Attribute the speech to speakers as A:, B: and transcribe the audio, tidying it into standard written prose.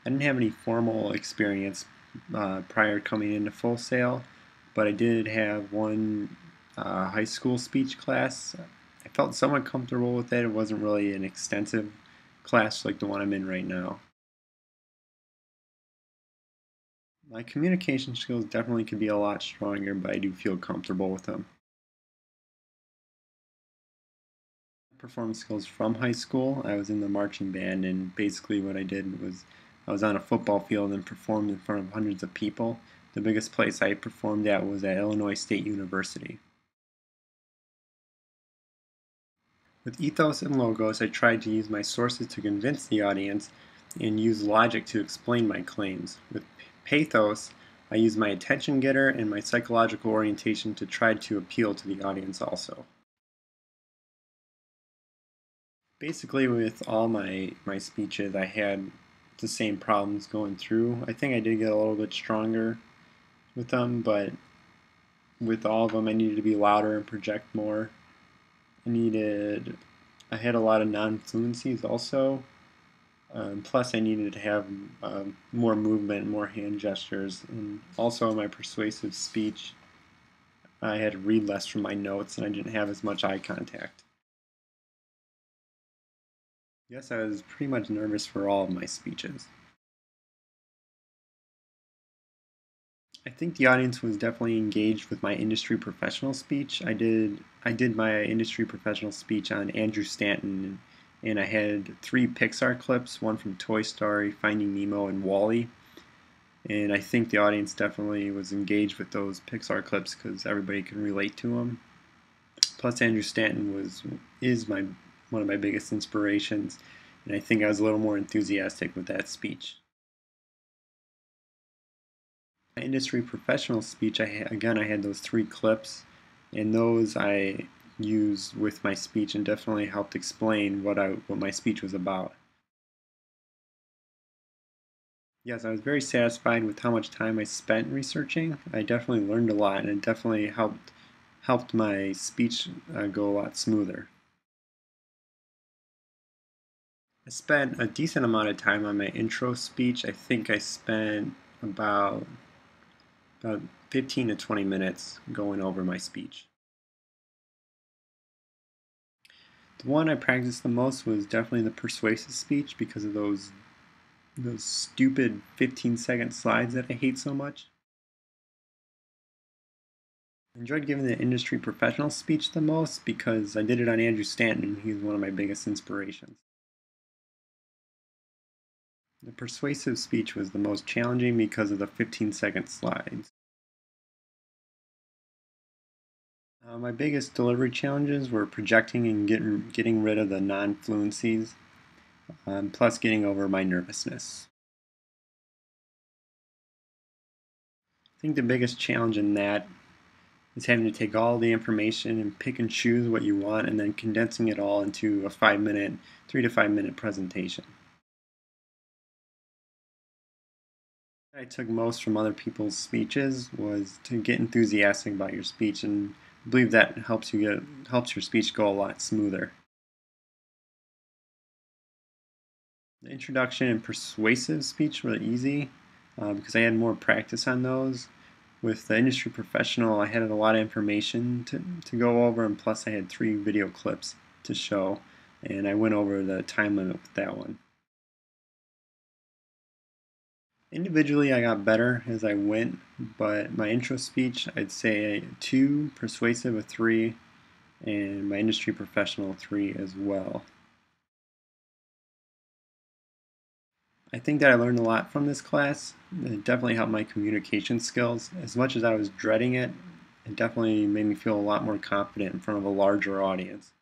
A: I didn't have any formal experience prior to coming into Full Sail, but I did have one high school speech class. I felt somewhat comfortable with it. It wasn't really an extensive class like the one I'm in right now. My communication skills definitely could be a lot stronger, but I do feel comfortable with them. Performance skills from high school. I was in the marching band, and basically what I did was I was on a football field and performed in front of hundreds of people. The biggest place I performed at was at Illinois State University. With ethos and logos, I tried to use my sources to convince the audience and use logic to explain my claims. With pathos, I used my attention getter and my psychological orientation to try to appeal to the audience also. Basically, with all my speeches, I had the same problems going through. I think I did get a little bit stronger with them, but with all of them, I needed to be louder and project more. I had a lot of non-fluencies also. Plus, I needed to have more movement, more hand gestures, and also my persuasive speech, I had to read less from my notes, and I didn't have as much eye contact. Yes, I was pretty much nervous for all of my speeches. I think the audience was definitely engaged with my industry professional speech. I did my industry professional speech on Andrew Stanton, and I had three Pixar clips, one from Toy Story, Finding Nemo, and Wall-E. And I think the audience definitely was engaged with those Pixar clips because everybody can relate to them. Plus, Andrew Stanton is my one of my biggest inspirations, and I think I was a little more enthusiastic with that speech. My industry professional speech, I had those three clips, and those I used with my speech and definitely helped explain what my speech was about. Yes, I was very satisfied with how much time I spent researching. I definitely learned a lot, and it definitely helped my speech go a lot smoother. I spent a decent amount of time on my intro speech. I think I spent about 15 to 20 minutes going over my speech. The one I practiced the most was definitely the persuasive speech because of those stupid 15-second slides that I hate so much. I enjoyed giving the industry professional speech the most because I did it on Andrew Stanton, and he's one of my biggest inspirations. The persuasive speech was the most challenging because of the 15-second slides. My biggest delivery challenges were projecting and getting rid of the non-fluencies, plus getting over my nervousness. I think the biggest challenge in that is having to take all the information and pick and choose what you want and then condensing it all into a 5 minute, 3 to 5 minute presentation. What I took most from other people's speeches was to get enthusiastic about your speech, and I believe that helps your speech go a lot smoother. The introduction and persuasive speech were easy because I had more practice on those. With the industry professional, I had a lot of information to go over, and plus I had three video clips to show, and I went over the time limit with that one. Individually, I got better as I went, but my intro speech, I'd say a 2, persuasive a 3, and my industry professional 3 as well. I think that I learned a lot from this class. It definitely helped my communication skills. As much as I was dreading it, it definitely made me feel a lot more confident in front of a larger audience.